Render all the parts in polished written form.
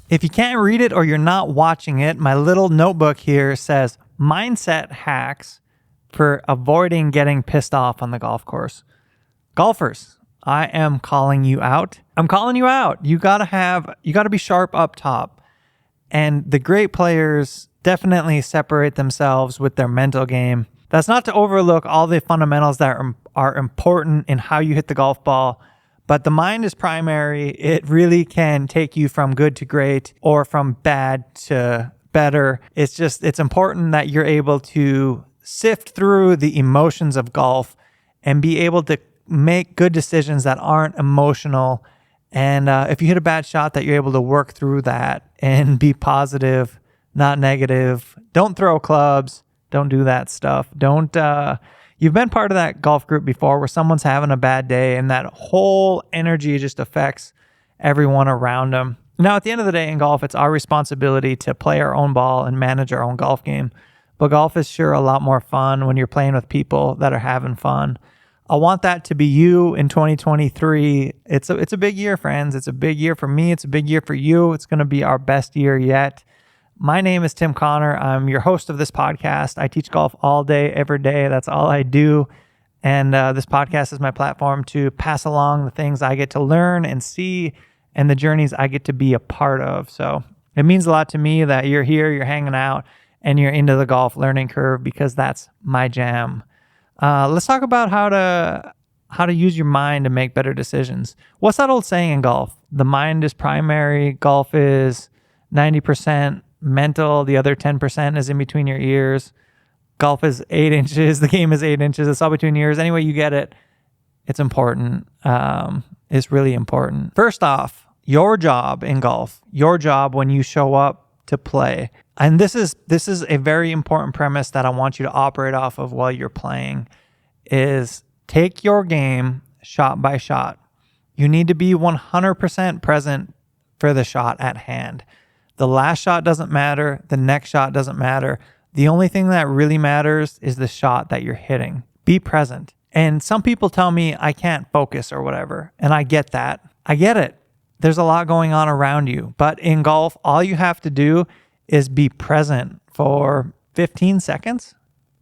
If you can't read it or you're not watching it, my little notebook here says mindset hacks for avoiding getting pissed off on the golf course. Golfers, I am calling you out. I'm calling you out. You gotta be sharp up top. And the great players definitely separate themselves with their mental game. That's not to overlook all the fundamentals that are important in how you hit the golf ball, but the mind is primary. It really can take you from good to great or from bad to better. It's important that you're able to sift through the emotions of golf and be able to make good decisions that aren't emotional. And if you hit a bad shot, that you're able to work through that and be positive, not negative. Don't throw clubs. Don't do that stuff. You've been part of that golf group before where someone's having a bad day and that whole energy just affects everyone around them. Now, at the end of the day in golf, it's our responsibility to play our own ball and manage our own golf game. But golf is sure a lot more fun when you're playing with people that are having fun. I want that to be you in 2023. It's a big year, friends. It's a big year for me. It's a big year for you. It's going to be our best year yet. My name is Tim Connor. I'm your host of this podcast. I teach golf all day, every day. That's all I do. And this podcast is my platform to pass along the things I get to learn and see and the journeys I get to be a part of. So it means a lot to me that you're here, you're hanging out, and you're into the golf learning curve because that's my jam. Let's talk about how to use your mind to make better decisions. What's that old saying in golf? The mind is primary. Golf is 90% mental. The other 10% is in between your ears. Golf is 8 inches. The game is 8 inches. It's all between your ears. Anyway, you get it. It's important. It's really important. First off, your job in golf, your job when you show up to play. And this is a very important premise that I want you to operate off of while you're playing is take your game shot by shot. You need to be 100% present for the shot at hand. The last shot doesn't matter. The next shot doesn't matter. The only thing that really matters is the shot that you're hitting. Be present. And some people tell me I can't focus or whatever. And I get that. I get it. There's a lot going on around you. But in golf, all you have to do is be present for 15 seconds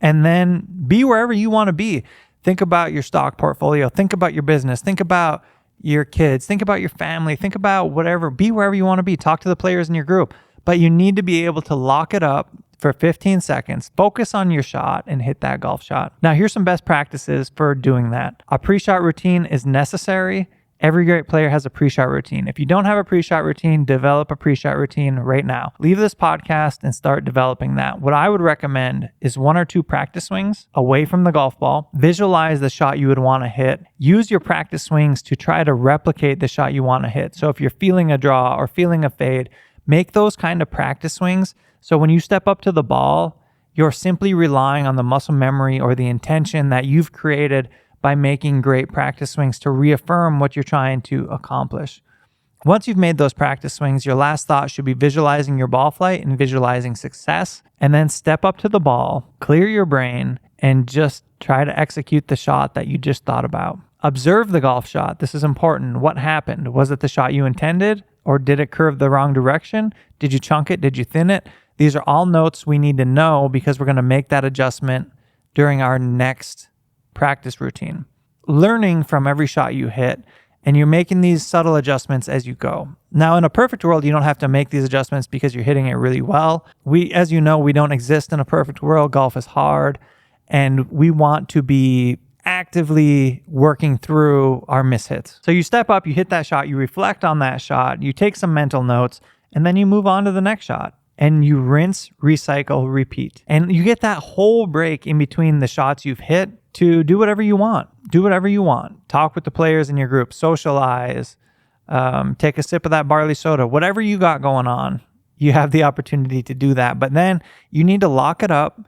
and then be wherever you want to be. Think about your stock portfolio. Think about your business. Think about your kids. Think about your family. Think about whatever. Be wherever you want to be. Talk to the players in your group. But you need to be able to lock it up for 15 seconds. Focus on your shot and hit that golf shot. Now, here's some best practices for doing that. A pre-shot routine is necessary. Every great player has a pre-shot routine. If you don't have a pre-shot routine, develop a pre-shot routine right now. Leave this podcast and start developing that. What I would recommend is 1 or 2 practice swings away from the golf ball. Visualize the shot you would want to hit. Use your practice swings to try to replicate the shot you want to hit. So if you're feeling a draw or feeling a fade, make those kind of practice swings. So when you step up to the ball, you're simply relying on the muscle memory or the intention that you've created by making great practice swings to reaffirm what you're trying to accomplish. Once you've made those practice swings, your last thought should be visualizing your ball flight and visualizing success, and then step up to the ball, clear your brain, and just try to execute the shot that you just thought about. Observe the golf shot. This is important. What happened? Was it the shot you intended, or did it curve the wrong direction? Did you chunk it? Did you thin it? These are all notes we need to know because we're going to make that adjustment during our next practice routine. Learning from every shot you hit, and you're making these subtle adjustments as you go. Now, in a perfect world, you don't have to make these adjustments because you're hitting it really well. As you know, we don't exist in a perfect world. Golf is hard, and we want to be actively working through our mishits. So you step up, you hit that shot, you reflect on that shot, you take some mental notes, and then you move on to the next shot. And you rinse, recycle, repeat. And you get that whole break in between the shots you've hit to do whatever you want. Do whatever you want. Talk with the players in your group. Socialize. Take a sip of that barley soda. Whatever you got going on, you have the opportunity to do that. But then you need to lock it up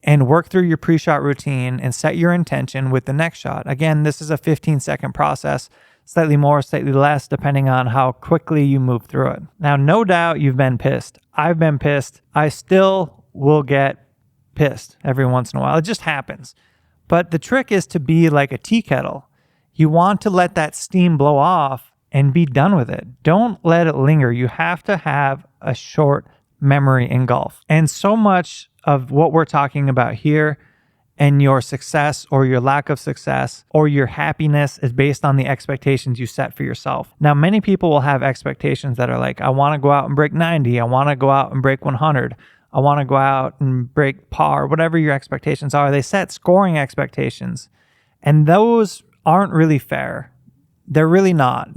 and work through your pre-shot routine and set your intention with the next shot. Again, this is a 15-second process. Slightly more, slightly less, depending on how quickly you move through it. Now, no doubt you've been pissed. I've been pissed. I still will get pissed every once in a while. It just happens. But the trick is to be like a tea kettle. You want to let that steam blow off and be done with it. Don't let it linger. You have to have a short memory in golf. And so much of what we're talking about here and your success or your lack of success or your happiness is based on the expectations you set for yourself. Now, many people will have expectations that are like, I want to go out and break 90. I want to go out and break 100. I want to go out and break par, whatever your expectations are. They set scoring expectations, and those aren't really fair. They're really not.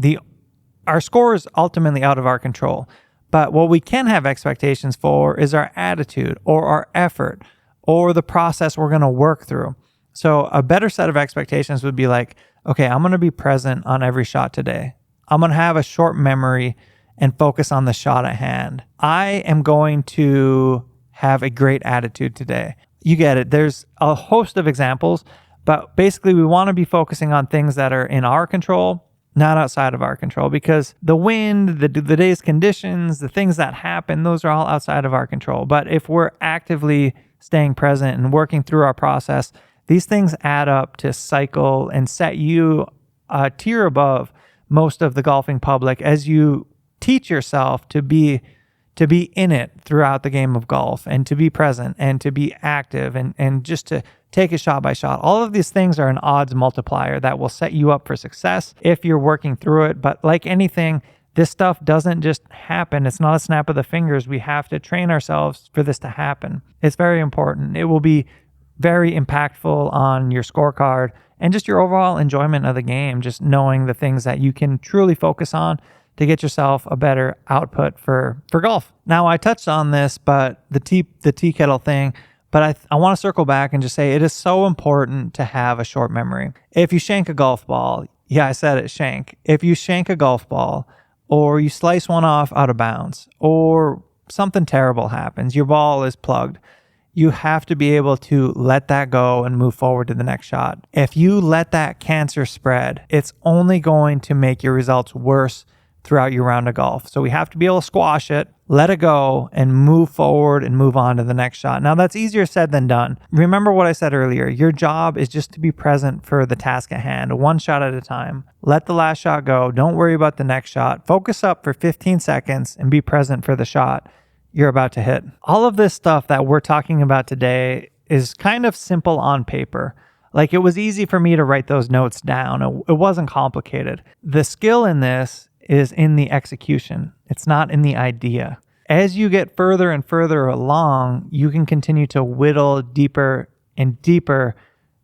Our score is ultimately out of our control. But what we can have expectations for is our attitude or our effort or the process we're going to work through. So a better set of expectations would be like, okay, I'm going to be present on every shot today. I'm going to have a short memory and focus on the shot at hand. I am going to have a great attitude today. You get it. There's a host of examples, but basically we want to be focusing on things that are in our control, not outside of our control, because the wind, the day's conditions, the things that happen, those are all outside of our control. But if we're actively staying present and working through our process, these things add up to cycle and set you a tier above most of the golfing public as you teach yourself to be in it throughout the game of golf and to be present and to be active and just to take it shot by shot. All of these things are an odds multiplier that will set you up for success if you're working through it. But like anything, this stuff doesn't just happen. It's not a snap of the fingers. We have to train ourselves for this to happen. It's very important. It will be very impactful on your scorecard and just your overall enjoyment of the game, just knowing the things that you can truly focus on to get yourself a better output for golf. Now, I touched on this, but the tea kettle thing, but I want to circle back and just say it is so important to have a short memory. If you shank a golf ball, yeah, I said it, shank. If you shank a golf ball or you slice one off out of bounds or something terrible happens, your ball is plugged, you have to be able to let that go and move forward to the next shot. If you let that cancer spread, it's only going to make your results worse throughout your round of golf. So we have to be able to squash it, let it go, and move forward and move on to the next shot. Now, that's easier said than done. Remember what I said earlier. Your job is just to be present for the task at hand, one shot at a time. Let the last shot go. Don't worry about the next shot. Focus up for 15 seconds and be present for the shot you're about to hit. All of this stuff that we're talking about today is kind of simple on paper. Like, it was easy for me to write those notes down. It wasn't complicated. The skill in this is in the execution. It's not in the idea. As you get further and further along, you can continue to whittle deeper and deeper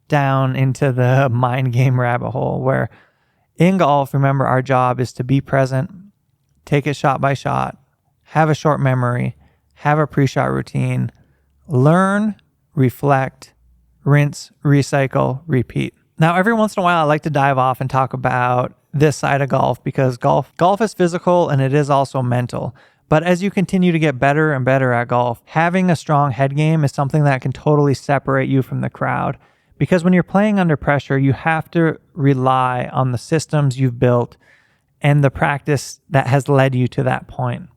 down into the mind game rabbit hole, where in golf, remember, our job is to be present, take it shot by shot, have a short memory, have a pre-shot routine, learn, reflect, rinse, recycle, repeat. Now, every once in a while, I like to dive off and talk about this side of golf, because golf is physical and it is also mental. But as you continue to get better and better at golf, having a strong head game is something that can totally separate you from the crowd. Because when you're playing under pressure, you have to rely on the systems you've built and the practice that has led you to that point.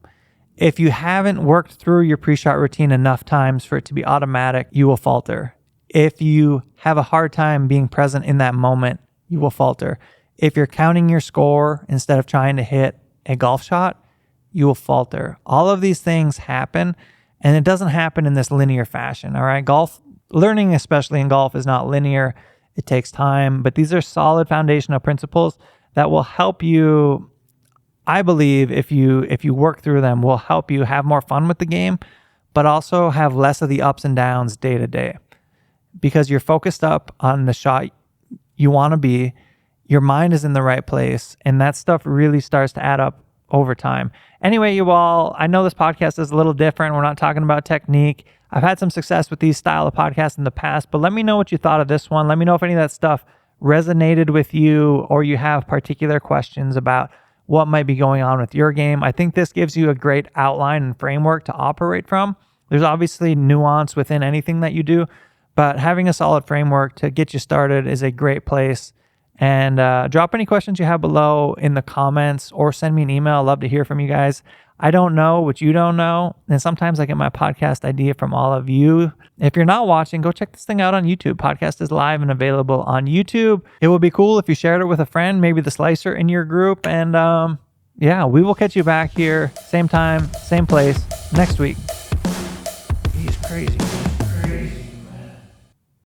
If you haven't worked through your pre-shot routine enough times for it to be automatic, you will falter. If you have a hard time being present in that moment, you will falter. If you're counting your score instead of trying to hit a golf shot, you will falter. All of these things happen, and it doesn't happen in this linear fashion, all right? Golf, learning, especially in golf, is not linear. It takes time, but these are solid foundational principles that will help you, I believe, if you work through them, will help you have more fun with the game, but also have less of the ups and downs day to day, because you're focused up on the shot you want to be. Your mind is in the right place, and that stuff really starts to add up over time. Anyway, you all, I know this podcast is a little different. We're not talking about technique. I've had some success with these style of podcasts in the past, but let me know what you thought of this one. Let me know if any of that stuff resonated with you, or you have particular questions about what might be going on with your game. I think this gives you a great outline and framework to operate from. There's obviously nuance within anything that you do, but having a solid framework to get you started is a great place. And drop any questions you have below in the comments, or send me an email. I'd love to hear from you guys. I don't know what you don't know. And sometimes I get my podcast idea from all of you. If you're not watching, go check this thing out on YouTube. Podcast is live and available on YouTube. It would be cool if you shared it with a friend, maybe the slicer in your group. And yeah, we will catch you back here, same time, same place, next week. He's crazy.